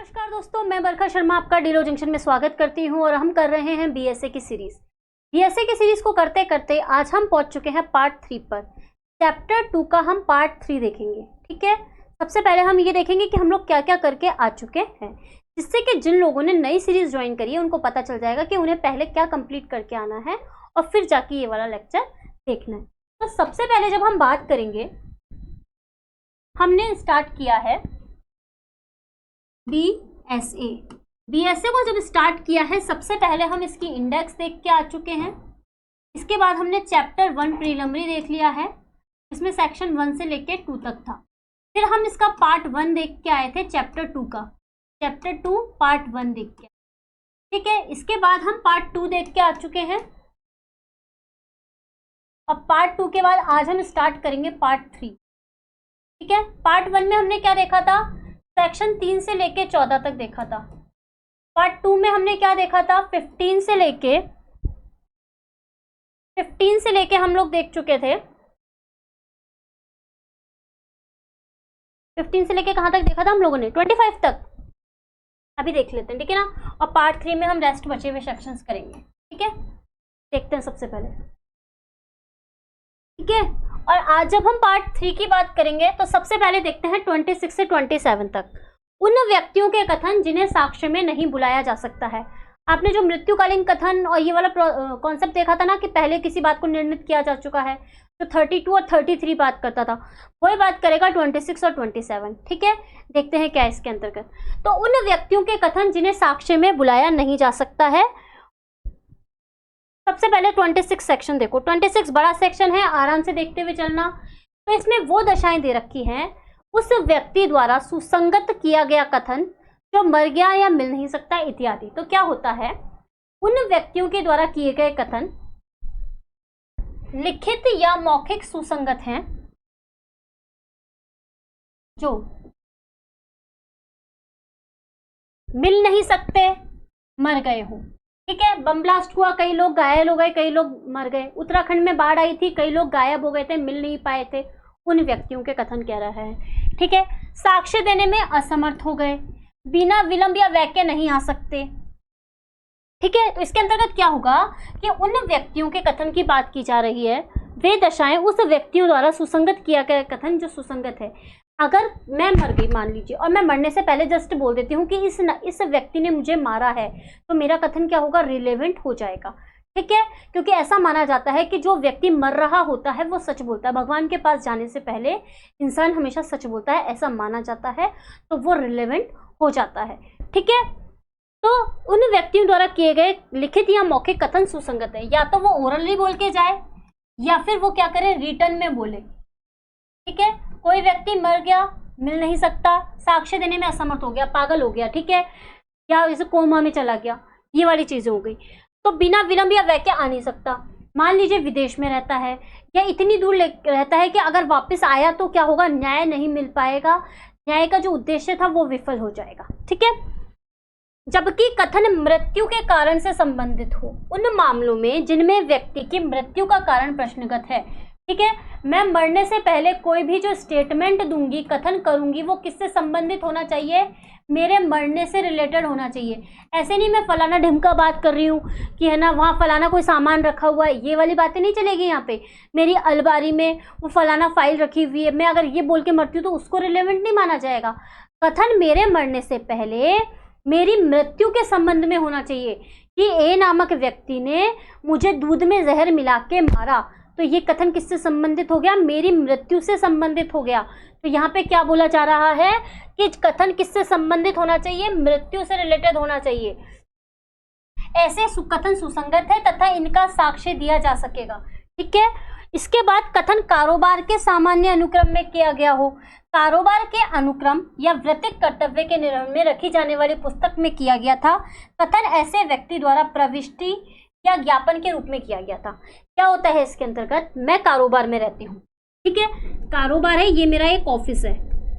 नमस्कार दोस्तों, मैं बरखा शर्मा आपका डीलो जंक्शन में स्वागत करती हूं और हम कर रहे हैं बीएसए की सीरीज। बीएसए की सीरीज को करते करते आज हम पहुंच चुके हैं पार्ट 3 पर। चैप्टर 2 का हम पार्ट 3 देखेंगे। ठीक है, सबसे पहले हम ये देखेंगे कि हम लोग क्या क्या करके आ चुके हैं, जिससे कि जिन लोगों ने नई सीरीज ज्वाइन करी है उनको पता चल जाएगा कि उन्हें पहले क्या कंप्लीट करके आना है और फिर जाके ये वाला लेक्चर देखना है। तो सबसे पहले जब हम बात करेंगे, हमने स्टार्ट किया है बीएसए को जब स्टार्ट किया है, सबसे पहले हम इसकी इंडेक्स देख के आ चुके हैं। इसके बाद हमने चैप्टर 1 प्रीलिमिनरी देख लिया है, इसमें सेक्शन 1 से लेके 2 तक था। फिर हम इसका पार्ट 1 देख के आए थे, चैप्टर 2 का, चैप्टर 2 पार्ट 1 देख के। ठीक है, इसके बाद हम पार्ट 2 देख के आ चुके हैं। अब पार्ट 2 के बाद आज हम स्टार्ट करेंगे पार्ट 3। ठीक है, पार्ट 1 में हमने क्या देखा था, सेक्शन 3 से लेके 14 तक देखा था। पार्ट 2 में हमने क्या देखा था, 15 से लेके हम लोग देख चुके थे। 15 से लेके कहां तक देखा था हम लोगों ने, 25 तक। अभी देख लेते हैं, ठीक है ना। और पार्ट 3 में हम रेस्ट बचे हुए सेक्शंस करेंगे। ठीक है, देखते हैं सबसे पहले। ठीक है, और आज जब हम पार्ट 3 की बात करेंगे तो सबसे पहले देखते हैं 26 से 27 तक। उन व्यक्तियों के कथन जिन्हें साक्ष्य में नहीं बुलाया जा सकता है। आपने जो मृत्युकालीन कथन और ये वाला कॉन्सेप्ट देखा था ना, कि पहले किसी बात को निर्णित किया जा चुका है, जो 32 और 33 बात करता था, वही बात करेगा 26 और 27। ठीक है, देखते हैं क्या इसके अंतर्गत। तो उन व्यक्तियों के कथन जिन्हें साक्ष्य में बुलाया नहीं जा सकता है। सबसे पहले 26 सेक्शन देखो। 26 बड़ा सेक्शन है, आराम से देखते हुए चलना। तो इसमें वो दशाएं दे रखी हैं, उस व्यक्ति द्वारा सुसंगत किया गया कथन जो मर गया या मिल नहीं सकता इत्यादि। तो क्या होता है, उन व्यक्तियों के द्वारा किए गए कथन लिखित या मौखिक सुसंगत हैं, जो मिल नहीं सकते, मर गए हो। ठीक है, बम ब्लास्ट हुआ, कई लोग घायल हो गए, कई लोग मर गए। उत्तराखंड में बाढ़ आई थी, कई लोग गायब हो गए थे, मिल नहीं पाए थे। उन व्यक्तियों के कथन कह रहा है। ठीक है, साक्ष्य देने में असमर्थ हो गए, बिना विलंब या वाक्य नहीं आ सकते। ठीक है, तो इसके अंतर्गत क्या होगा कि उन व्यक्तियों के कथन की बात की जा रही है, वे दशाएं उस व्यक्तियों द्वारा सुसंगत किया गया कथन जो सुसंगत है। अगर मैं मर गई मान लीजिए, और मैं मरने से पहले जस्ट बोल देती हूँ कि इस व्यक्ति ने मुझे मारा है, तो मेरा कथन क्या होगा, रिलेवेंट हो जाएगा। ठीक है, क्योंकि ऐसा माना जाता है कि जो व्यक्ति मर रहा होता है वो सच बोलता है। भगवान के पास जाने से पहले इंसान हमेशा सच बोलता है, ऐसा माना जाता है, तो वो रिलेवेंट हो जाता है। ठीक है, तो उन व्यक्तियों द्वारा किए गए लिखित या मौखिक कथन सुसंगत है। या तो वो ओरली बोल के जाए, या फिर वो क्या करे, रिटर्न में बोले। ठीक है, कोई व्यक्ति मर गया, मिल नहीं सकता, साक्ष्य देने में असमर्थ हो गया, पागल हो गया, ठीक है, या जैसे कोमा में चला गया, ये वाली चीजें हो गई, तो बिना विलंब या वाक्य आ नहीं सकता। मान लीजिए विदेश में रहता है या इतनी दूर रहता है कि अगर वापस आया तो क्या होगा, न्याय नहीं मिल पाएगा, न्याय का जो उद्देश्य था वो विफल हो जाएगा। ठीक है, जबकि कथन मृत्यु के कारण से संबंधित हो, उन मामलों में जिनमें व्यक्ति की मृत्यु का कारण प्रश्नगत है। ठीक है, मैं मरने से पहले कोई भी जो स्टेटमेंट दूंगी, कथन करूंगी, वो किससे संबंधित होना चाहिए, मेरे मरने से रिलेटेड होना चाहिए। ऐसे नहीं मैं फलाना ढिमका बात कर रही हूँ कि है ना, वहाँ फलाना कोई सामान रखा हुआ है, ये वाली बातें नहीं चलेगी। यहाँ पे मेरी अलमारी में वो फलाना फाइल रखी हुई है, मैं अगर ये बोल के मरती हूँ तो उसको रिलेवेंट नहीं माना जाएगा। कथन मेरे मरने से पहले मेरी मृत्यु के संबंध में होना चाहिए कि ए नामक व्यक्ति ने मुझे दूध में जहर मिला के मारा, तो ये कथन किससे संबंधित हो गया, मेरी मृत्यु से संबंधित हो गया। तो यहाँ पे क्या बोला जा रहा है कि कथन किससे संबंधित होना चाहिए, मृत्यु से रिलेटेड होना चाहिए। ऐसे कथन सुसंगत है तथा इनका साक्ष्य दिया जा सकेगा। ठीक है, इसके बाद कथन कारोबार के सामान्य अनुक्रम में किया गया हो। कारोबार के अनुक्रम या वृत्तिक कर्तव्य के निर्वहन में रखी जाने वाली पुस्तक में किया गया था। कथन ऐसे व्यक्ति द्वारा प्रविष्टि या ज्ञापन के रूप में किया गया था। क्या होता है इसके अंतर्गत, मैं कारोबार में रहती हूँ। ठीक है, कारोबार है, ये मेरा एक ऑफिस है,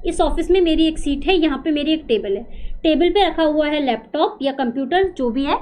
इस ऑफिस में मेरी एक सीट है, यहाँ पे मेरी एक टेबल है, टेबल पे रखा हुआ है लैपटॉप या कंप्यूटर जो भी है,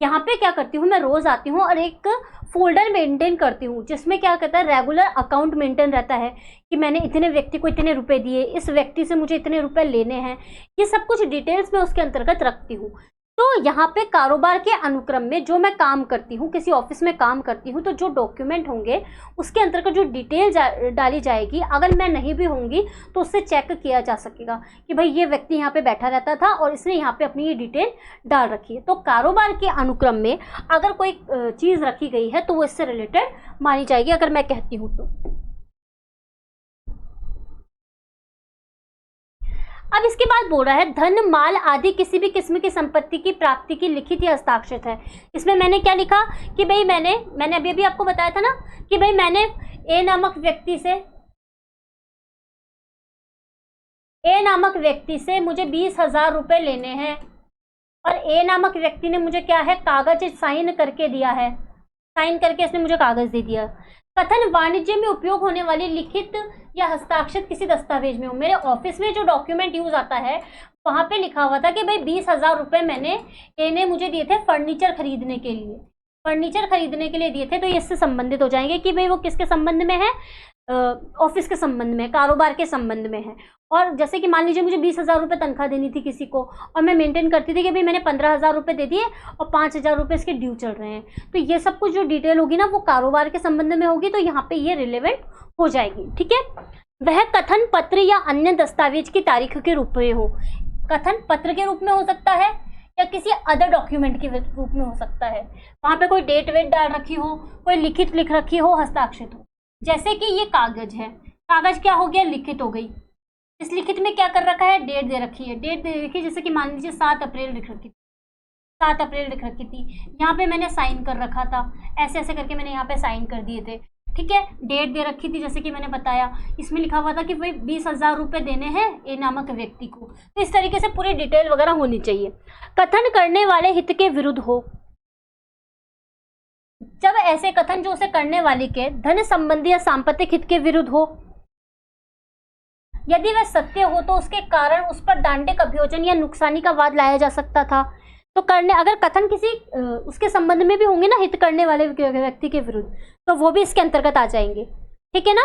यहाँ पे क्या करती हूँ, मैं रोज आती हूँ और एक फोल्डर मेंटेन करती हूँ जिसमें क्या कहता है रेगुलर अकाउंट मेंटेन रहता है कि मैंने इतने व्यक्ति को इतने रुपए दिए, इस व्यक्ति से मुझे इतने रुपए लेने हैं, ये सब कुछ डिटेल्स मैं उसके अंतर्गत रखती हूँ। तो यहाँ पे कारोबार के अनुक्रम में जो मैं काम करती हूँ, किसी ऑफिस में काम करती हूँ, तो जो डॉक्यूमेंट होंगे उसके अंतर्गत जो डिटेल डाली जाएगी, अगर मैं नहीं भी होंगी तो उससे चेक किया जा सकेगा कि भाई ये व्यक्ति यहाँ पे बैठा रहता था और इसने यहाँ पे अपनी ये डिटेल डाल रखी है। तो कारोबार के अनुक्रम में अगर कोई चीज़ रखी गई है तो वो इससे रिलेटेड मानी जाएगी, अगर मैं कहती हूँ तो। अब इसके बाद बोल रहा है धन, माल आदि किसी भी किस्म की संपत्ति की प्राप्ति की लिखित या हस्ताक्षरित है। इसमें मैंने क्या लिखा कि भाई मैंने अभी आपको बताया था ना कि भाई मैंने ए नामक व्यक्ति से मुझे 20,000 रुपए लेने हैं और ए नामक व्यक्ति ने मुझे क्या है, कागज साइन करके दिया है, साइन करके इसने मुझे कागज दे दिया। कथन वाणिज्य में उपयोग होने वाली लिखित या हस्ताक्षरित किसी दस्तावेज में हो। मेरे ऑफिस में जो डॉक्यूमेंट यूज आता है वहां पे लिखा हुआ था कि भाई 20,000 रुपए ए ने मुझे दिए थे फर्नीचर खरीदने के लिए दिए थे, तो ये इससे संबंधित हो जाएंगे कि भाई वो किसके संबंध में है, ऑफिस के संबंध में, कारोबार के संबंध में है। और जैसे कि मान लीजिए मुझे 20,000 रुपये तनख्वाह देनी थी किसी को और मैं मेंटेन करती थी कि भाई मैंने 15,000 रुपये दे दिए और 5,000 रुपये इसके ड्यू चल रहे हैं, तो ये सब कुछ जो डिटेल होगी ना वो कारोबार के संबंध में होगी, तो यहाँ पे ये रिलेवेंट हो जाएगी। ठीक है, वह कथन पत्र या अन्य दस्तावेज की तारीख के रूप में हो। कथन पत्र के रूप में हो सकता है या किसी अदर डॉक्यूमेंट के रूप में हो सकता है, वहाँ पे कोई डेट वेट डाल रखी हो, कोई लिखित लिख रखी हो, हस्ताक्षरित हो। जैसे कि ये कागज है, कागज क्या हो गया, लिखित हो गई। इस लिखित में क्या कर रखा है, डेट दे रखी है, जैसे कि मान लीजिए 7 अप्रैल लिख रखी थी, 7 अप्रैल लिख रखी थी, यहाँ पे मैंने साइन कर रखा था, ऐसे ऐसे करके मैंने यहाँ पे साइन कर दिए थे। ठीक है, डेट दे रखी थी जैसे कि मैंने बताया, इसमें लिखा हुआ था कि भाई 20,000 रुपये देने हैं ए नामक व्यक्ति को, तो इस तरीके से पूरी डिटेल वगैरह होनी चाहिए। कथन करने वाले हित के विरुद्ध हो, जब ऐसे कथन जो उसे करने वाले के धन संबंधी या सांपत्तिक हित के विरुद्ध हो, यदि वह सत्य हो तो उसके कारण उस पर दांडिक अभियोजन या नुकसानी का वाद लाया जा सकता था। तो अगर कथन किसी उसके संबंध में भी होंगे ना, हित करने वाले व्यक्ति के विरुद्ध, तो वो भी इसके अंतर्गत आ जाएंगे। ठीक है ना।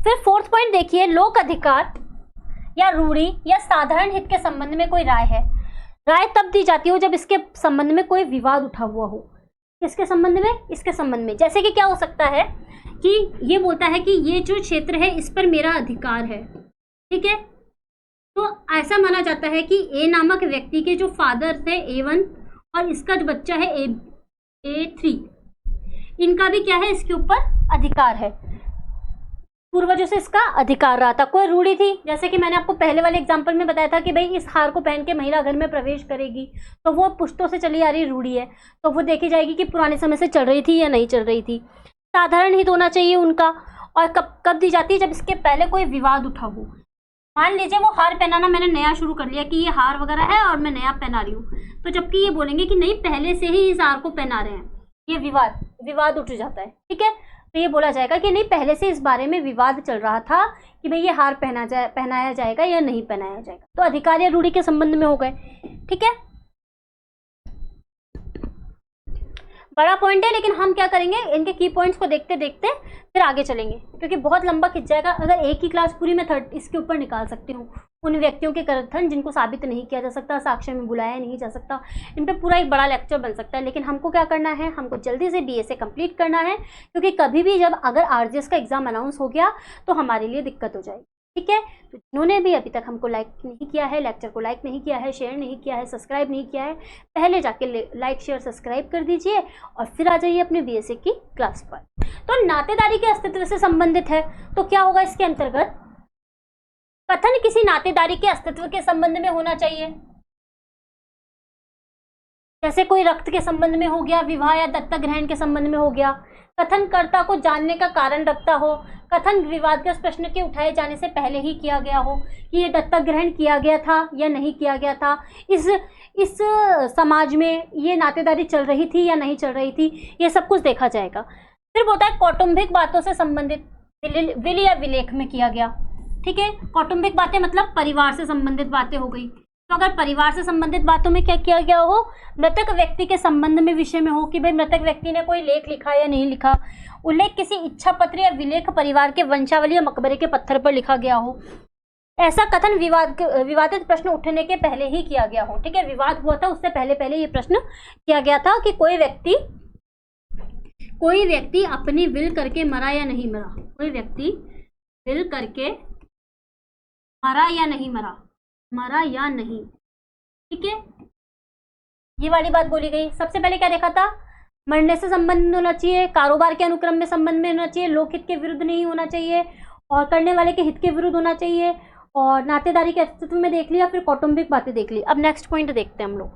फिर 4th पॉइंट देखिए, लोक अधिकार या रूढ़ी या साधारण हित के संबंध में कोई राय है। राय तब दी जाती हो जब इसके संबंध में कोई विवाद उठा हुआ हो। किसके संबंध में, इसके संबंध में। जैसे कि क्या हो सकता है कि ये बोलता है कि ये जो क्षेत्र है इस पर मेरा अधिकार है। ठीक है, तो ऐसा माना जाता है कि ए नामक व्यक्ति के जो फादर थे A1 और इसका जो बच्चा है A3, इनका भी क्या है, इसके ऊपर अधिकार है, पूर्वजों से इसका अधिकार रहा था। कोई रूढ़ी थी, जैसे कि मैंने आपको पहले वाले एग्जांपल में बताया था कि भाई इस हार को पहन के महिला घर में प्रवेश करेगी, तो वो पुश्तों से चली आ रही रूढ़ी है, तो वो देखी जाएगी कि पुराने समय से चल रही थी या नहीं चल रही थी। साधारण हित होना चाहिए उनका, और कब दी जाती है, जब इसके पहले कोई विवाद उठा हो। मान लीजिए वो हार पहनाना मैंने नया शुरू कर लिया कि ये हार वगैरह है और मैं नया पहना रही हूँ, तो जबकि ये बोलेंगे कि नहीं पहले से ही इस हार को पहना रहे हैं, ये विवाद उठ जाता है। ठीक है, तो ये बोला जाएगा कि नहीं पहले से इस बारे में विवाद चल रहा था कि भाई ये हार पहनाया जाएगा या नहीं पहनाया जाएगा, तो अधिकार या रूढ़ी के संबंध में हो गए। ठीक है, बड़ा पॉइंट है, लेकिन हम क्या करेंगे, इनके की पॉइंट्स को देखते देखते फिर आगे चलेंगे, क्योंकि बहुत लंबा खिंच जाएगा। अगर एक ही क्लास पूरी मैं इसके ऊपर निकाल सकती हूँ, उन व्यक्तियों के कथन जिनको साबित नहीं किया जा सकता, साक्ष्य में बुलाया नहीं जा सकता, इन पे पूरा एक बड़ा लेक्चर बन सकता है। लेकिन हमको क्या करना है, हमको जल्दी से BSA कंप्लीट करना है, क्योंकि कभी भी जब अगर RGS का एग्जाम अनाउंस हो गया तो हमारे लिए दिक्कत हो जाएगी। ठीक है, तो जिन्होंने भी अभी तक हमको लाइक नहीं किया है, लेक्चर को लाइक नहीं किया है, शेयर नहीं किया है, सब्सक्राइब नहीं किया है, पहले जाके लाइक शेयर सब्सक्राइब कर दीजिए और फिर आ जाइए अपने BSA की क्लास पर। तो नातेदारी के अस्तित्व से संबंधित है, तो क्या होगा इसके अंतर्गत, कथन किसी नातेदारी के अस्तित्व के संबंध में होना चाहिए। जैसे कोई रक्त के संबंध में हो गया, विवाह या दत्तक ग्रहण के संबंध में हो गया, कथनकर्ता को जानने का कारण रखता हो, कथन विवादग्रस्त प्रश्न के उठाए जाने से पहले ही किया गया हो कि ये दत्तक ग्रहण किया गया था या नहीं किया गया था, इस समाज में ये नातेदारी चल रही थी या नहीं चल रही थी, ये सब कुछ देखा जाएगा। फिर बोलता है कौटुंबिक बातों से संबंधित विल या विलेख में किया गया। ठीक है। कौटुंबिक बातें मतलब परिवार से संबंधित बातें हो गई। तो अगर परिवार से संबंधित बातों में क्या किया गया हो, मृतक व्यक्ति के संबंध में विषय में हो कि भाई मृतक व्यक्ति ने कोई लेख लिखा या नहीं लिखा, उल्लेख किसी इच्छा पत्र या विलेख परिवार के वंशावली या मकबरे के पत्थर पर लिखा गया हो, ऐसा कथन विवादित प्रश्न उठने के पहले ही किया गया हो। ठीक है, विवाद हुआ था उससे पहले ये प्रश्न किया गया था कि कोई व्यक्ति अपनी विल करके मरा या नहीं मरा, कोई व्यक्ति विल करके मरा या नहीं मरा या नहीं। ठीक है, ये वाली बात बोली गई। सबसे पहले क्या देखा था, मरने से संबंध होना चाहिए, कारोबार के अनुक्रम में संबंध में होना चाहिए, लोकहित के विरुद्ध नहीं होना चाहिए और करने वाले के हित के विरुद्ध होना चाहिए, और नातेदारी के अस्तित्व में देख लिया, फिर कौटुंबिक बातें देख ली। अब नेक्स्ट पॉइंट देखते हैं हम लोग।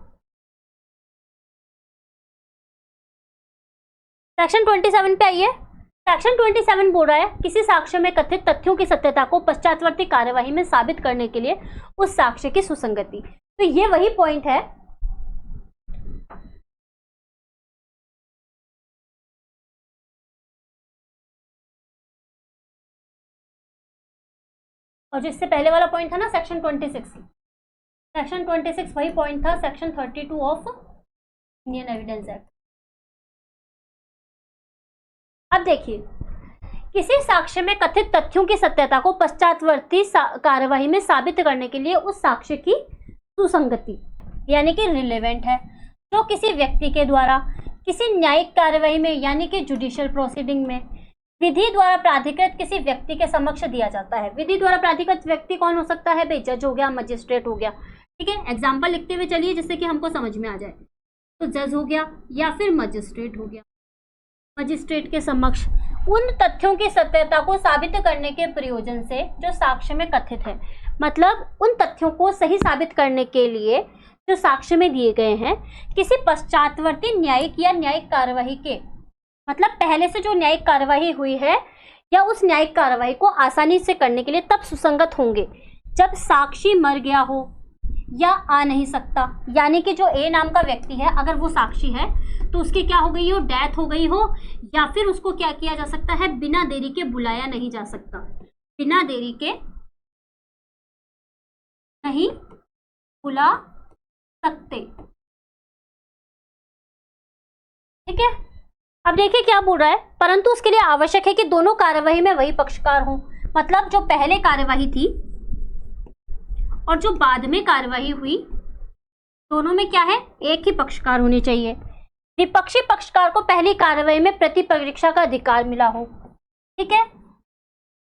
सेक्शन 27 पे आइए। सेक्शन 27 बोल रहा है किसी साक्ष्य में कथित तथ्यों की सत्यता को पश्चातवर्ती कार्यवाही में साबित करने के लिए उस साक्ष्य की सुसंगति। तो ये वही पॉइंट है और जिससे पहले वाला पॉइंट था ना सेक्शन 26 वही पॉइंट था section 32 of Indian evidence act. अब देखिए, किसी साक्ष्य में कथित तथ्यों की सत्यता को पश्चातवर्ती कार्यवाही में साबित करने के लिए उस साक्ष्य की सुसंगति यानी कि रिलेवेंट है, जो किसी व्यक्ति के द्वारा किसी न्यायिक कार्यवाही में यानी कि जुडिशियल प्रोसीडिंग में विधि द्वारा प्राधिकृत किसी व्यक्ति के समक्ष दिया जाता है। विधि द्वारा प्राधिकृत व्यक्ति कौन हो सकता है भाई, जज हो गया, मजिस्ट्रेट हो गया। ठीक है, एग्जाम्पल लिखते हुए चलिए जिससे कि हमको समझ में आ जाए। तो जज हो गया या फिर मजिस्ट्रेट हो गया। मजिस्ट्रेट के समक्ष उन तथ्यों की सत्यता को साबित करने के प्रयोजन से जो साक्ष्य में कथित है, मतलब उन तथ्यों को सही साबित करने के लिए जो साक्ष्य में दिए गए हैं, किसी पश्चातवर्ती न्यायिक या न्यायिक कार्यवाही के, मतलब पहले से जो न्यायिक कार्यवाही हुई है या उस न्यायिक कार्यवाही को आसानी से करने के लिए तब सुसंगत होंगे जब साक्षी मर गया हो या आ नहीं सकता। यानी कि जो ए नाम का व्यक्ति है अगर वो साक्षी है तो उसकी क्या हो गई हो, डेथ हो गई हो, या फिर उसको क्या किया जा सकता है, बिना देरी के बुलाया नहीं जा सकता, बिना देरी के नहीं बुला सकते। ठीक है, अब देखिए क्या बोल रहा है, परंतु उसके लिए आवश्यक है कि दोनों कार्यवाही में वही पक्षकार हों। मतलब जो पहले कार्यवाही थी और जो बाद में कार्यवाही हुई, दोनों में क्या है, एक ही पक्षकार होने चाहिए। विपक्षी पक्षकार को पहली कार्यवाही में प्रतिपरीक्षा का अधिकार मिला हो। ठीक है,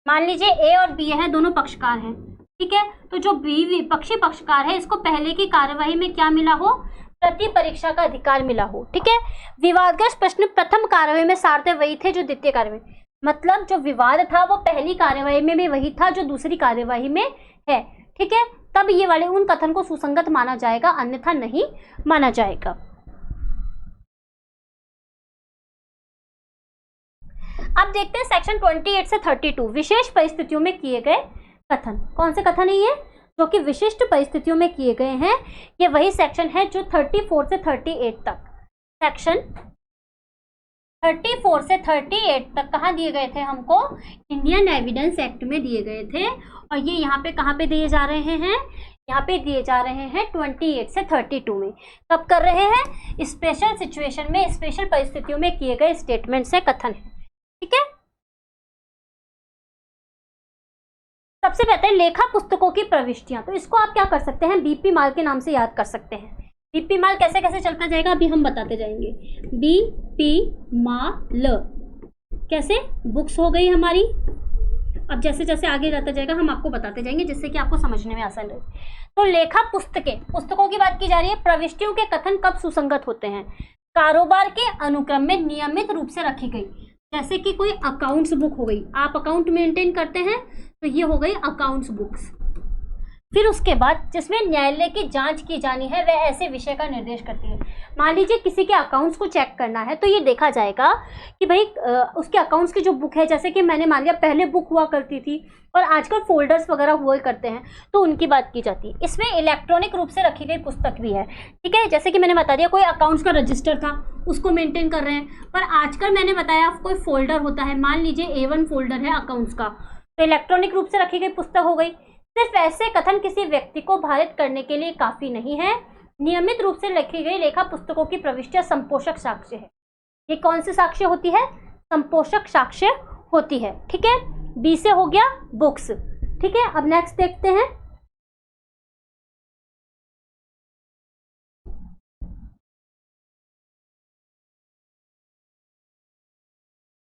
मान लीजिए ए और बी है, दोनों पक्षकार हैं। ठीक है, तो जो बी विपक्षी पक्षकार है इसको पहले की कार्यवाही में क्या मिला हो, प्रतिपरीक्षा का अधिकार मिला हो। ठीक है, विवादग्रस्त प्रश्न प्रथम कार्यवाही में सारते वही थे जो द्वितीय कार्यवाही, मतलब जो विवाद था वो पहली कार्यवाही में भी वही था जो दूसरी कार्यवाही में है। ठीक है, तब ये वाले उन कथन को सुसंगत माना जाएगा, अन्यथा नहीं माना जाएगा। अब देखते हैं सेक्शन 28 से 32 विशेष परिस्थितियों में किए गए कथन। कौन से कथन है ये, जो कि विशिष्ट परिस्थितियों में किए गए हैं। ये वही सेक्शन है जो 34 से 38 तक, सेक्शन 34 से 38 तक कहाँ दिए गए थे हमको, इंडियन एविडेंस एक्ट में दिए गए थे। और ये यहाँ पे कहाँ पे दिए जा रहे हैं, यहाँ पे दिए जा रहे हैं 28 से 32 में। कब कर रहे हैं, स्पेशल सिचुएशन में, स्पेशल परिस्थितियों में किए गए स्टेटमेंट से कथन है। ठीक है, सबसे पहले लेखा पुस्तकों की प्रविष्टियां, तो इसको आप क्या कर सकते हैं, बीपी माल के नाम से याद कर सकते हैं। बीपी माल कैसे कैसे चलता जाएगा अभी हम बताते जाएंगे। बीपी माल कैसे, बुक्स हो गई हमारी। अब जैसे जैसे आगे जाता जाएगा हम आपको बताते जाएंगे जिससे कि आपको समझने में आसान रहे। तो लेखा पुस्तकों की बात की जा रही है। प्रविष्टियों के कथन कब सुसंगत होते हैं, कारोबार के अनुक्रम में नियमित रूप से रखी गई, जैसे कि कोई अकाउंट्स बुक हो गई, आप अकाउंट मेंटेन करते हैं तो ये हो गई अकाउंट्स बुक्स। फिर उसके बाद जिसमें न्यायालय की जांच की जानी है वह ऐसे विषय का निर्देश करती है। मान लीजिए किसी के अकाउंट्स को चेक करना है तो ये देखा जाएगा कि भाई उसके अकाउंट्स की जो बुक है, जैसे कि मैंने मान लिया पहले बुक हुआ करती थी और आजकल फोल्डर्स वगैरह हुआ करते हैं, तो उनकी बात की जाती है। इसमें इलेक्ट्रॉनिक रूप से रखी गई पुस्तक भी है। ठीक है, जैसे कि मैंने बता दिया कोई अकाउंट्स का रजिस्टर था उसको मेंटेन कर रहे हैं, पर आजकल मैंने बताया कोई फोल्डर होता है, मान लीजिए A1 फोल्डर है अकाउंट्स का, तो इलेक्ट्रॉनिक रूप से रखी गई पुस्तक हो गई। सिर्फ ऐसे कथन किसी व्यक्ति को भारित करने के लिए काफी नहीं है। नियमित रूप से लिखी गई लेखा पुस्तकों की प्रविष्टियां संपोषक साक्ष्य है। ये कौन सी साक्ष्य होती है? संपोषक साक्ष्य होती है। ठीक है, बी से हो गया बुक्स। ठीक है, अब नेक्स्ट देखते हैं।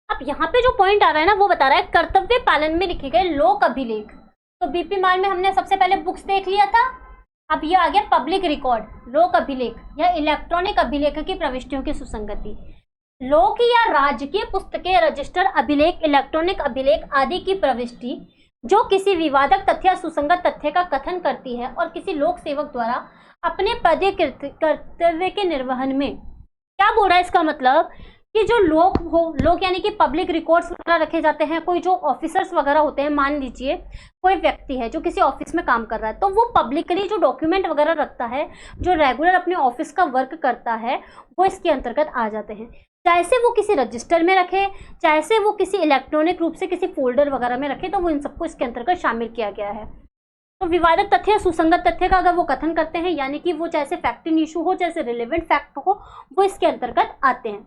अब यहाँ पे जो पॉइंट आ रहा है ना, वो बता रहा है कर्तव्य पालन में लिखे गए लोक अभिलेख। तो बीपी माल में हमने सबसे पहले बुक्स देख लिया था। अब ये आ गया पब्लिक रिकॉर्ड, लोक अभिलेख या इलेक्ट्रॉनिक अभिलेख की प्रविष्टियों की सुसंगति। लोक या राजकीय पुस्तकें, रजिस्टर, अभिलेख, इलेक्ट्रॉनिक अभिलेख आदि की प्रविष्टि जो किसी विवादक तथ्य या सुसंगत तथ्य का कथन करती है और किसी लोक सेवक द्वारा अपने पदीय कर्तव्य के निर्वहन में, क्या बोल रहा है इसका मतलब कि जो लोग यानी कि पब्लिक रिकॉर्ड्स वगैरह रखे जाते हैं, कोई जो ऑफिसर्स वगैरह होते हैं, मान लीजिए कोई व्यक्ति है जो किसी ऑफिस में काम कर रहा है, तो वो पब्लिकली जो डॉक्यूमेंट वगैरह रखता है, जो रेगुलर अपने ऑफिस का वर्क करता है, वो इसके अंतर्गत आ जाते हैं। चाहे से वो किसी रजिस्टर में रखे, चाहे से वो किसी इलेक्ट्रॉनिक रूप से किसी फोल्डर वगैरह में रखे, तो वो इन सबको इसके अंतर्गत शामिल किया गया है। तो विवादक तथ्य, सुसंगत तथ्य का अगर वो कथन करते हैं, यानी कि वो चाहे फैक्ट इन इशू हो, चाहे रिलेवेंट फैक्ट हो, वो इसके अंतर्गत आते हैं।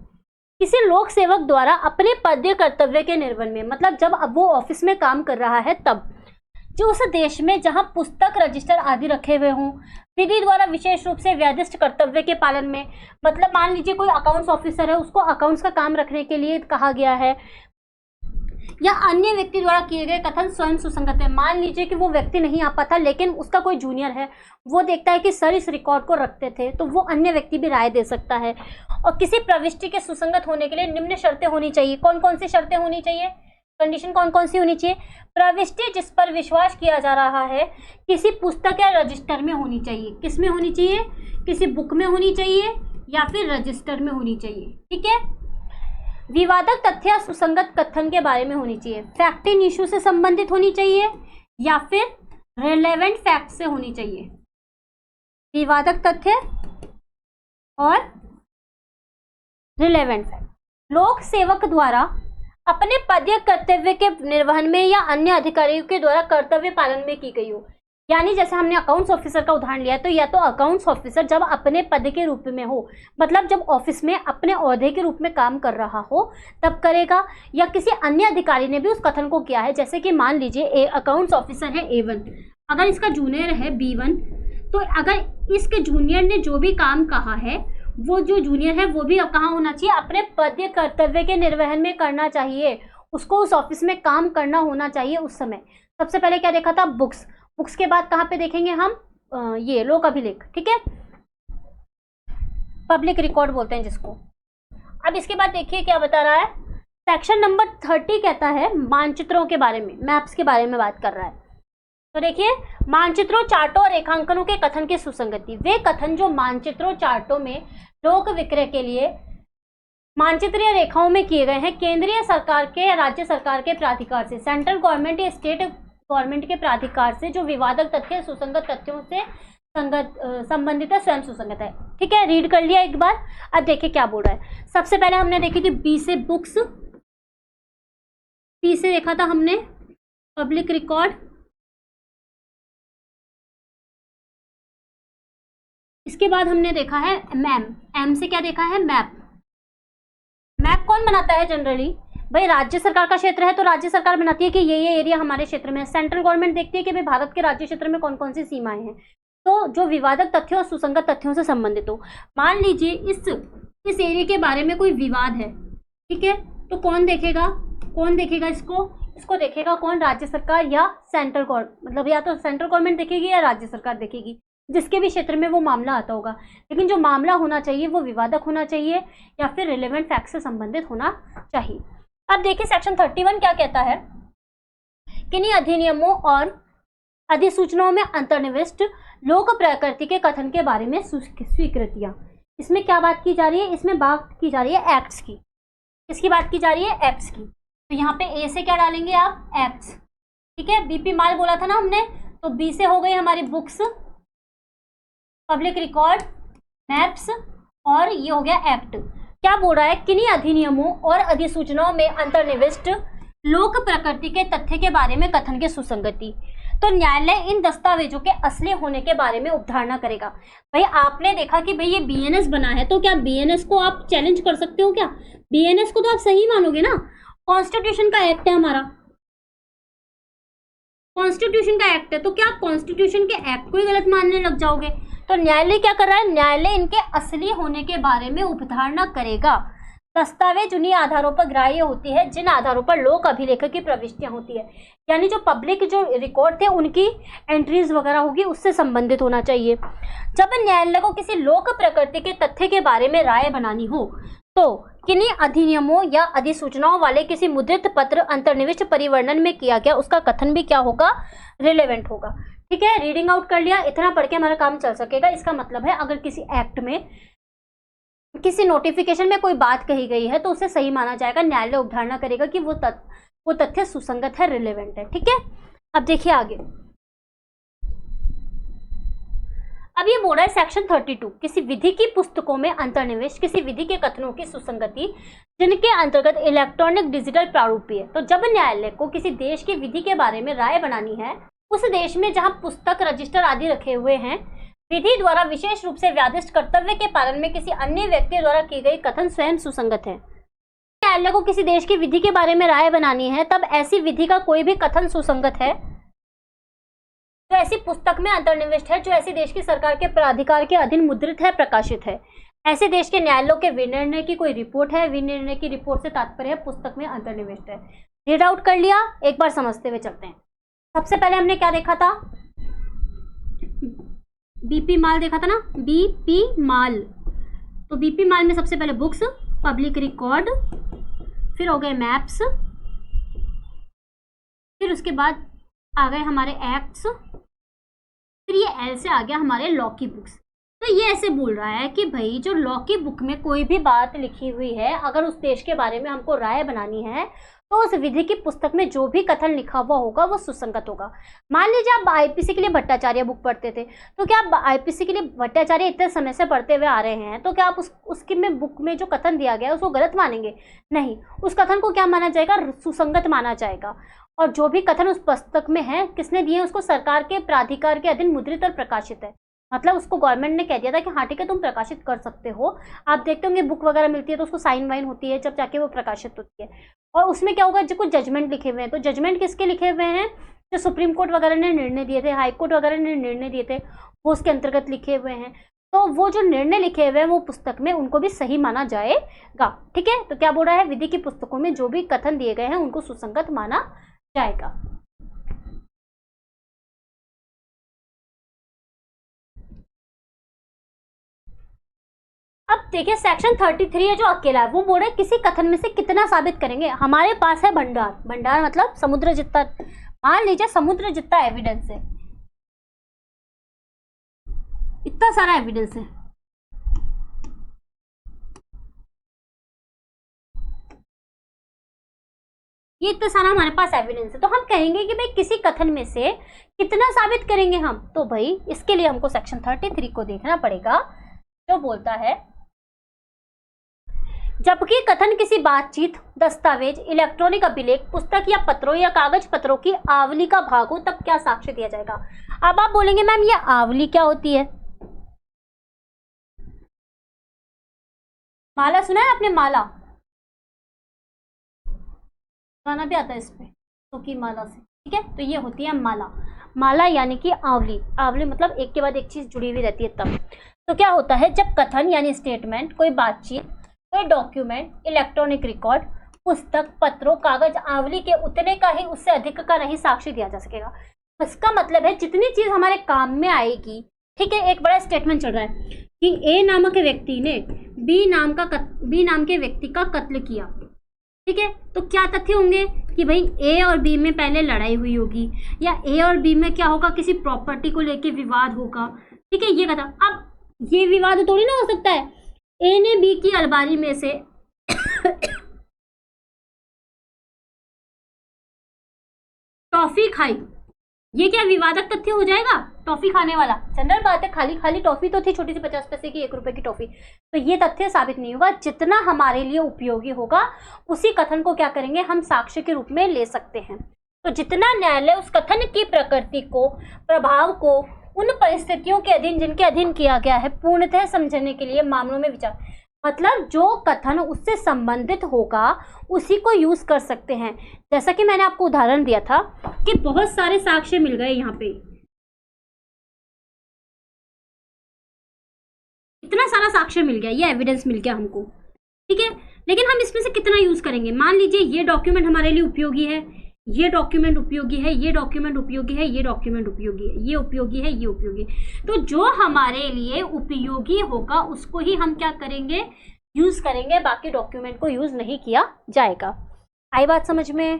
किसी लोक सेवक द्वारा अपने पदीय कर्तव्य के निर्वहन में, मतलब जब अब वो ऑफिस में काम कर रहा है तब, जो उस देश में जहां पुस्तक, रजिस्टर आदि रखे हुए हों, विधि द्वारा विशेष रूप से व्यादिष्ट कर्तव्य के पालन में, मतलब मान लीजिए कोई अकाउंट्स ऑफिसर है, उसको अकाउंट्स का काम रखने के लिए कहा गया है, या अन्य व्यक्ति द्वारा किए गए कथन स्वयं सुसंगत है। मान लीजिए कि वो व्यक्ति नहीं आ पाता, लेकिन उसका कोई जूनियर है, वो देखता है कि सर इस रिकॉर्ड को रखते थे, तो वो अन्य व्यक्ति भी राय दे सकता है। और किसी प्रविष्टि के सुसंगत होने के लिए निम्न शर्तें होनी चाहिए। कौन कौन सी शर्तें होनी चाहिए? कंडीशन कौन कौन सी होनी चाहिए? प्रविष्टि जिस पर विश्वास किया जा रहा है किसी पुस्तक या रजिस्टर में होनी चाहिए। किस में होनी चाहिए? किसी बुक में होनी चाहिए या फिर रजिस्टर में होनी चाहिए। ठीक है, विवादक तथ्य या सुसंगत कथन के बारे में होनी चाहिए, फैक्ट इन इशू से संबंधित होनी चाहिए या फिर रिलेवेंट फैक्ट से होनी चाहिए। विवादक तथ्य और रिलेवेंट फैक्ट। लोक सेवक द्वारा अपने पदीय कर्तव्य के निर्वहन में या अन्य अधिकारियों के द्वारा कर्तव्य पालन में की गई हो। यानी जैसे हमने अकाउंट्स ऑफिसर का उदाहरण लिया, तो या तो अकाउंट्स ऑफिसर जब अपने पद के रूप में हो, मतलब जब ऑफिस में अपने ओहदे के रूप में काम कर रहा हो तब करेगा, या किसी अन्य अधिकारी ने भी उस कथन को किया है। जैसे कि मान लीजिए अकाउंट्स ऑफिसर है A1, अगर इसका जूनियर है B1, तो अगर इसके जूनियर ने जो भी काम कहा है, वो जो जूनियर है वो भी कहाँ होना चाहिए? अपने पदीय कर्तव्य के निर्वहन में करना चाहिए, उसको उस ऑफिस में काम करना होना चाहिए उस समय। सबसे पहले क्या देखा था? बुक्स। बुक्स के बाद कहाँ पे देखेंगे हम? ये लोक अभिलेख। ठीक है, पब्लिक रिकॉर्ड बोलते हैं जिसको। अब इसके बाद देखिए क्या बता रहा है। सेक्शन नंबर 30 कहता है मानचित्रों के बारे में, मैप्स के बारे में बात कर रहा है। तो देखिए, मानचित्रों, चार्टों और रेखांकनों के कथन की सुसंगति। वे कथन जो मानचित्रों, चार्टों में लोक विक्रय के लिए मानचित्र या रेखाओं में किए गए हैं, केंद्रीय सरकार के या राज्य सरकार के प्राधिकार से, सेंट्रल गवर्नमेंट या स्टेट गवर्नमेंट के प्राधिकार से, जो विवादक तथ्य, सुसंगत तथ्यों से संबंधित है, स्वयं सुसंगत है। ठीक है, रीड कर लिया एक बार। अब देखिए क्या बोल रहा है। सबसे पहले हमने देखी थी बी से बुक्स, पी से देखा था हमने पब्लिक रिकॉर्ड, इसके बाद हमने देखा है एम से क्या देखा है? मैप। मैप कौन बनाता है जनरली? भाई राज्य सरकार का क्षेत्र है तो राज्य सरकार बनाती है कि ये एरिया हमारे क्षेत्र में है। सेंट्रल गवर्नमेंट देखती है कि भाई भारत के राज्य क्षेत्र में कौन कौन सी सीमाएं हैं, तो जो विवादक तथ्यों और सुसंगत तथ्यों से संबंधित हो। मान लीजिए इस एरिया के बारे में कोई विवाद है, ठीक है, तो कौन देखेगा इसको देखेगा कौन? राज्य सरकार या सेंट्रल गवर्नमेंट, मतलब या तो सेंट्रल गवर्नमेंट देखेगी या राज्य सरकार देखेगी, जिसके भी क्षेत्र में वो मामला आता होगा। लेकिन जो मामला होना चाहिए वो विवादक होना चाहिए या फिर रिलेवेंट फैक्ट से संबंधित होना चाहिए। अब देखिए सेक्शन 31 क्या कहता है। किन्हीं अधिनियमों और अधिसूचनाओं में अंतर्निविष्ट लोक प्रकृति के कथन के बारे में स्वीकृतियां। इसमें क्या बात की जा रही है? इसमें बात की जा रही है एक्ट्स की। किसकी बात की जा रही है? एक्ट्स की। तो यहाँ पे ए से क्या डालेंगे आप? एक्ट्स। ठीक है, बीपी माल बोला था ना हमने, तो बी से हो गई हमारी बुक्स, पब्लिक रिकॉर्ड, मैप्स, और ये हो गया एक्ट। क्या बोल रहा है? किन्हीं अधिनियमों और अधिसूचनाओं में अंतर्निविष्ट लोक प्रकृति के तथ्य के बारे में कथन की सुसंगति। तो न्यायालय इन दस्तावेजों के असली होने के बारे में उपधारणा करेगा। भाई आपने देखा कि भाई ये बीएनएस बना है, तो क्या बीएनएस को आप चैलेंज कर सकते हो? क्या बीएनएस को तो आप सही मानोगे ना? कॉन्स्टिट्यूशन का एक्ट है हमारा, कॉन्स्टिट्यूशन का एक्ट है, तो क्या आप कॉन्स्टिट्यूशन के एक्ट को ही गलत मानने लग जाओगे? तो न्यायालय क्या कर रहा है? न्यायालय इनके असली होने के बारे में उपधारणा करेगा। दस्तावेज उन्हीं आधारों पर ग्राह्य होती है जिन आधारों पर लोक अभिलेख की प्रविष्टियां होती है, यानी जो पब्लिक जो रिकॉर्ड थे उनकी एंट्रीज वगैरह होगी उससे संबंधित होना चाहिए। जब न्यायालय को किसी लोक प्रकृति के तथ्य के बारे में राय बनानी हो तो किन्हीं अधिनियमों या अधिसूचनाओं वाले किसी मुद्रित पत्र अंतर्निविष्ट परिवर्णन में किया गया उसका कथन भी क्या होगा? रिलेवेंट होगा। ठीक है, रीडिंग आउट कर लिया, इतना पढ़ के हमारा काम चल सकेगा। इसका मतलब है अगर किसी एक्ट में, किसी नोटिफिकेशन में कोई बात कही गई है तो उसे सही माना जाएगा। न्यायालय उपधारणा करेगा कि वो तथ्य सुसंगत है, रिलेवेंट है। ठीक है, अब देखिए आगे। अब ये बोल रहा है सेक्शन 32, किसी विधि की पुस्तकों में अंतर्निवेश किसी विधि के कथनों की सुसंगति जिनके अंतर्गत इलेक्ट्रॉनिक डिजिटल प्रारूप है। तो जब न्यायालय को किसी देश की विधि के बारे में राय बनानी है, उस देश में जहां पुस्तक, रजिस्टर आदि रखे हुए हैं, विधि द्वारा विशेष रूप से व्यादिष्ट कर्तव्य के पालन में किसी अन्य व्यक्ति द्वारा की गई कथन स्वयं सुसंगत है। न्यायालय को किसी देश की विधि के बारे में राय बनानी है, तब ऐसी विधि का कोई भी कथन सुसंगत है जो ऐसी पुस्तक में अंतर्निविष्ट है, जो ऐसी देश की सरकार के प्राधिकार के अधीन मुद्रित है, प्रकाशित है। ऐसे देश के न्यायालयों के विनिर्णय की कोई रिपोर्ट है, विनिर्णय की रिपोर्ट से तात्पर्य है पुस्तक में अंतर्निविष्ट है। रीड आउट कर लिया, एक बार समझते हुए चलते हैं। सबसे पहले हमने क्या देखा था? बीपी माल देखा था ना, बीपी माल। तो बीपी माल में सबसे पहले बुक्स, पब्लिक रिकॉर्ड, फिर हो गए मैप्स, फिर उसके बाद आ गए हमारे एक्ट्स, फिर ये एल से आ गया हमारे लॉ की बुक्स। तो ये ऐसे बोल रहा है कि भाई जो लॉ की बुक में कोई भी बात लिखी हुई है, अगर उस देश के बारे में हमको राय बनानी है तो उस विधि की पुस्तक में जो भी कथन लिखा हुआ होगा वो सुसंगत होगा। मान लीजिए आप आईपीसी के लिए भट्टाचार्य बुक पढ़ते थे, तो क्या आप आईपीसी के लिए भट्टाचार्य इतने समय से पढ़ते हुए आ रहे हैं, तो क्या आप उसकी में बुक में जो कथन दिया गया है उसको गलत मानेंगे? नहीं, उस कथन को क्या माना जाएगा? सुसंगत माना जाएगा। और जो भी कथन उस पुस्तक में है, किसने दिए? उसको सरकार के प्राधिकार के अधीन मुद्रित और प्रकाशित है। मतलब उसको गवर्नमेंट ने कह दिया था कि हाँ ठीक है तुम प्रकाशित कर सकते हो। आप देखते होंगे बुक वगैरह मिलती है तो उसको साइन वाइन होती है जब जाके वो प्रकाशित होती है। और उसमें क्या होगा? जो कुछ जजमेंट लिखे हुए हैं, तो जजमेंट किसके लिखे हुए हैं? जो सुप्रीम कोर्ट वगैरह ने निर्णय दिए थे, हाई कोर्ट वगैरह ने निर्णय दिए थे, वो उसके अंतर्गत लिखे हुए हैं। तो वो जो निर्णय लिखे हुए हैं वो पुस्तक में, उनको भी सही माना जाएगा। ठीक है, तो क्या बोल रहा है? विधि की पुस्तकों में जो भी कथन दिए गए हैं उनको सुसंगत माना जाएगा। अब देखिए सेक्शन 33 है जो अकेला है, वो बोल रहा है किसी कथन में से कितना साबित करेंगे। हमारे पास है भंडार, भंडार मतलब समुद्र जितना, मान लीजिए समुद्र जितना एविडेंस है, इतना सारा एविडेंस है। ये इतना सारा हमारे पास एविडेंस है, तो हम कहेंगे कि भाई किसी कथन में से कितना साबित करेंगे हम। तो भाई इसके लिए हमको सेक्शन 33 को देखना पड़ेगा, जो बोलता है जबकि कथन किसी बातचीत, दस्तावेज, इलेक्ट्रॉनिक अभिलेख, पुस्तक या पत्रों या कागज पत्रों की आवली का भाग हो तब क्या साक्ष्य दिया जाएगा। अब आप बोलेंगे मैम ये आवली क्या होती है? माला सुना है आपने? माला गाना भी आता है इस पे, तो की माला से। ठीक है, तो ये होती है माला। माला यानी कि आवली। आवली मतलब एक के बाद एक चीज जुड़ी हुई रहती है तब। तो क्या होता है? जब कथन यानी स्टेटमेंट, कोई बातचीत, कोई डॉक्यूमेंट, इलेक्ट्रॉनिक रिकॉर्ड, पुस्तक, पत्रों, कागज आवली के उतने का ही, उससे अधिक का नहीं साक्ष्य दिया जा सकेगा। इसका मतलब है जितनी चीज हमारे काम में आएगी। ठीक है, एक बड़ा स्टेटमेंट चल रहा है कि ए नामक व्यक्ति ने बी नाम के व्यक्ति का कत्ल किया। ठीक है, तो क्या तथ्य होंगे कि भाई ए और बी में पहले लड़ाई हुई होगी, या ए और बी में क्या होगा? किसी प्रॉपर्टी को लेके विवाद होगा। ठीक है, ये कथा। अब ये विवाद थोड़ी ना हो सकता है ए ने बी की अलमारी में से टॉफी खाई, ये क्या विवादक तथ्य हो जाएगा? टॉफी खाने वाला, जनरल बात है, खाली खाली टॉफी तो थी छोटी सी 50 पैसे की, 1 रुपए की टॉफी, तो ये तथ्य साबित नहीं होगा। जितना हमारे लिए उपयोगी होगा उसी कथन को क्या करेंगे, हम साक्ष्य के रूप में ले सकते हैं। तो जितना न्यायालय उस कथन की प्रकृति को, प्रभाव को उन परिस्थितियों के अधीन जिनके अधीन किया गया है पूर्णतः समझने के लिए मामलों में विचार, मतलब जो कथन उससे संबंधित होगा उसी को यूज कर सकते हैं। जैसा कि मैंने आपको उदाहरण दिया था कि बहुत सारे साक्ष्य मिल गए, यहाँ पे इतना सारा साक्ष्य मिल गया, ये एविडेंस मिल गया हमको, ठीक है, लेकिन हम इसमें से कितना यूज करेंगे? मान लीजिए ये डॉक्यूमेंट हमारे लिए उपयोगी है, ये डॉक्यूमेंट उपयोगी है, ये डॉक्यूमेंट उपयोगी है, ये डॉक्यूमेंट उपयोगी है, ये उपयोगी है, ये उपयोगी है। तो जो हमारे लिए उपयोगी होगा उसको ही हम क्या करेंगे, यूज करेंगे, बाकी डॉक्यूमेंट को यूज नहीं किया जाएगा। आई बात समझ में?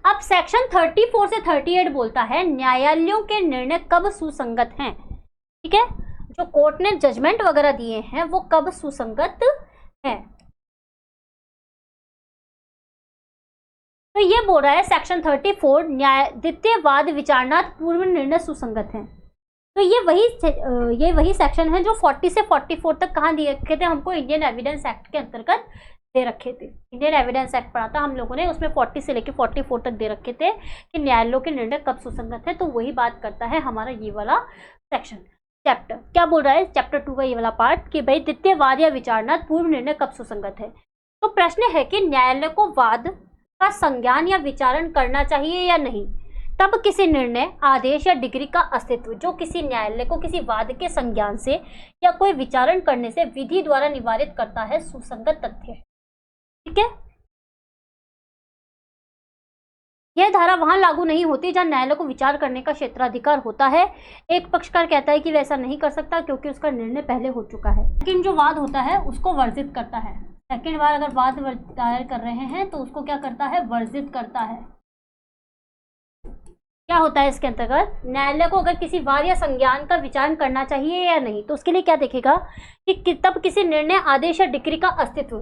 अब सेक्शन 34 से 38 बोलता है न्यायालयों के निर्णय कब सुसंगत हैं, ठीक है, जो कोर्ट ने जजमेंट वगैरह दिए हैं वो कब सुसंगत हैं। तो ये बोल रहा है सेक्शन 34 न्याय द्वितीय वाद विचारणार्थ पूर्व निर्णय सुसंगत है। तो ये वही सेक्शन है जो 40 से 44 तक कहाँ दिए रखे थे हमको, इंडियन एविडेंस एक्ट के अंतर्गत दे रखे थे। इंडियन एविडेंस एक्ट पढ़ा था हम लोगों ने, उसमें 40 से लेकर 44 तक दे रखे थे कि न्यायालयों के निर्णय कब सुसंगत है। तो वही बात करता है हमारा ये वाला सेक्शन। चैप्टर क्या बोल रहा है, चैप्टर 2 का ये वाला पार्ट कि भाई द्वितीय वाद या विचारणार्थ पूर्व निर्णय कब सुसंगत है। तो प्रश्न है कि न्यायालय को वाद का संज्ञान या विचारण करना चाहिए या नहीं, तब किसी निर्णय, आदेश या डिग्री का अस्तित्व जो किसी न्यायालय को किसी वाद के संज्ञान से या कोई विचारण करने से विधि द्वारा निवारित करता है, सुसंगत तथ्य है, ठीक है। यह धारा वहां लागू नहीं होती जहां न्यायालय को विचार करने का क्षेत्राधिकार होता है। एक पक्षकार कहता है कि वैसा नहीं कर सकता क्योंकि उसका निर्णय पहले हो चुका है, लेकिन जो वाद होता है उसको वर्जित करता है। सेकेंड बार अगर वाद दायर कर रहे हैं तो उसको क्या करता है, वर्जित करता है। क्या होता है इसके अंतर्गत, न्यायालय को अगर किसी वाद या संज्ञान का विचार करना चाहिए या नहीं, तो उसके लिए क्या देखेगा कि तब किसी निर्णय, आदेश या डिक्री का अस्तित्व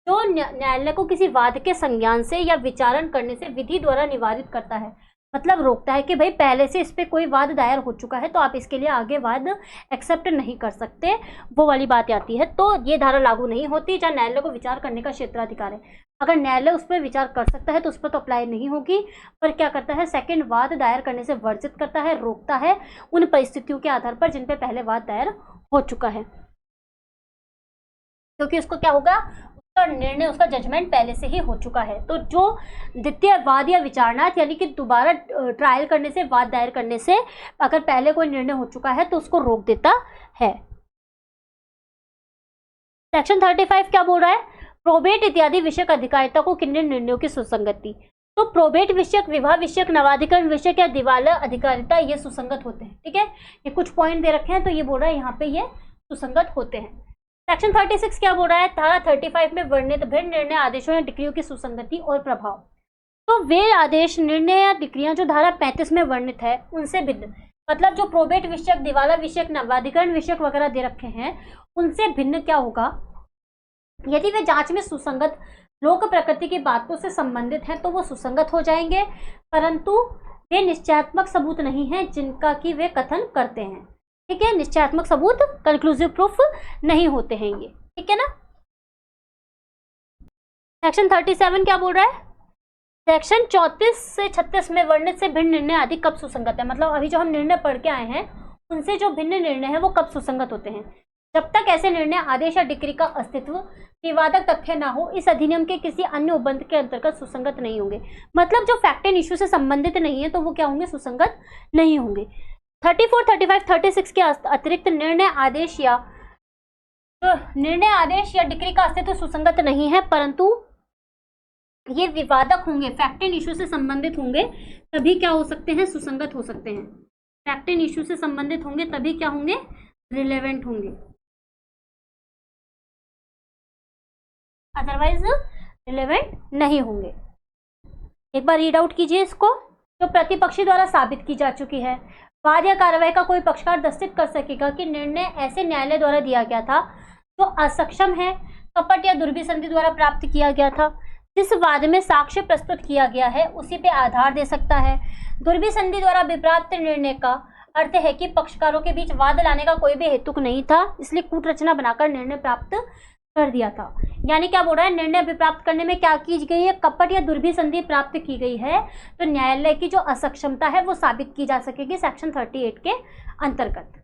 जो न्यायालय को किसी वाद के संज्ञान से या विचारण करने से विधि द्वारा निवारित करता है, मतलब रोकता है कि भाई पहले से इस पे कोई वाद दायर हो चुका है तो आप इसके लिए आगे वाद एक्सेप्ट नहीं कर सकते, वो वाली बात आती है। तो ये धारा लागू नहीं होती जहाँ न्यायालय को विचार करने का क्षेत्राधिकार है। अगर न्यायालय उस पर विचार कर सकता है तो उस पर तो अप्लाई नहीं होगी, पर क्या करता है, सेकंड वाद दायर करने से वर्जित करता है, रोकता है उन परिस्थितियों के आधार पर जिन पे पहले वाद दायर हो चुका है, क्योंकि उसको क्या होगा, निर्णय, उसका जजमेंट पहले से ही हो चुका है। तो जो द्वितीय वाद या विचारणार्थ यानी कि दोबारा ट्रायल करने से, वाद दायर करने से अगर पहले कोई निर्णय हो चुका है तो उसको रोक देता है। सेक्शन 35 क्या बोल रहा है, प्रोबेट इत्यादि विषयक अधिकारिता को किन निर्णयों की सुसंगति। तो प्रोबेट विषयक, विवाह विषयक, नवाधिकरण विषयक या दिवाला अधिकारिता ये सुसंगत होते हैं, ठीक है। ये कुछ पॉइंट दे रखे हैं तो ये बोल रहा है यहाँ पे ये सुसंगत होते हैं। सेक्शन 36 क्या बोल रहा है, धारा 35 में वर्णित भिन्न निर्णय, आदेशों या डिक्रियों की सुसंगति और प्रभाव। तो वे आदेश, निर्णय या डिक्रियां जो धारा 35 में वर्णित है उनसे भिन्न, मतलब जो प्रोबेट विषयक, दिवाला विषयक, नवाधिकरण विषयक वगैरह दे रखे हैं उनसे भिन्न क्या होगा, यदि वे जांच में सुसंगत, लोक प्रकृति की बातों से संबंधित हैं तो वो सुसंगत हो जाएंगे, परंतु वे निश्चयात्मक सबूत नहीं है जिनका कि वे कथन करते हैं, ठीक है। निश्चयात्मक सबूत, कंक्लूसिव प्रूफ नहीं होते हैं ये, ठीक है ना। सेक्शन 37 क्या बोल रहा है, सेक्शन 34 से 36 में वर्णित से भिन्न निर्णय आदि कब सुसंगत है, मतलब अभी जो हम निर्णय पढ़ के आए हैं उनसे जो भिन्न निर्णय है वो कब सुसंगत होते हैं, जब तक ऐसे निर्णय, आदेश या डिक्री का अस्तित्व, विवादक तथ्य ना हो, इस अधिनियम के किसी अन्य उपबंध के अंतर्गत सुसंगत नहीं होंगे। मतलब जो फैक्ट एंड इश्यू से संबंधित नहीं है तो वो क्या होंगे, सुसंगत नहीं होंगे। 34, 35, 36 के अतिरिक्त निर्णय, आदेश या डिक्री का अस्तित्व सुसंगत नहीं है, परंतु ये विवादक होंगे, फैक्ट एंड इश्यू से संबंधित होंगे, तभी क्या हो सकते हैं, सुसंगत हो सकते हैं। फैक्ट एंड इश्यू से संबंधित होंगे तभी क्या होंगे, रिलेवेंट होंगे, अदरवाइज रिलेवेंट नहीं होंगे। एक बार रीड आउट कीजिए इसको। जो प्रतिपक्षी द्वारा साबित की जा चुकी है, वाद या कार्रवाई का कोई पक्षकार दस्तित कर सकेगा कि निर्णय ऐसे न्यायालय द्वारा दिया गया था जो असक्षम है, कपट या दुर्भिसंधि द्वारा प्राप्त किया गया था, जिस वाद में साक्ष्य प्रस्तुत किया गया है उसी पे आधार दे सकता है। दुर्भिसंधि द्वारा विप्राप्त निर्णय का अर्थ है कि पक्षकारों के बीच वाद लाने का कोई भी हेतुक नहीं था, इसलिए कूट रचना बनाकर निर्णय प्राप्त कर दिया था। यानी क्या बोल रहा है, निर्णय प्राप्त करने में क्या की गई है, कपट या दुर्भिसंधि प्राप्त की गई है, तो न्यायालय की जो असक्षमता है वो साबित की जा सकेगी सेक्शन 38 के अंतर्गत।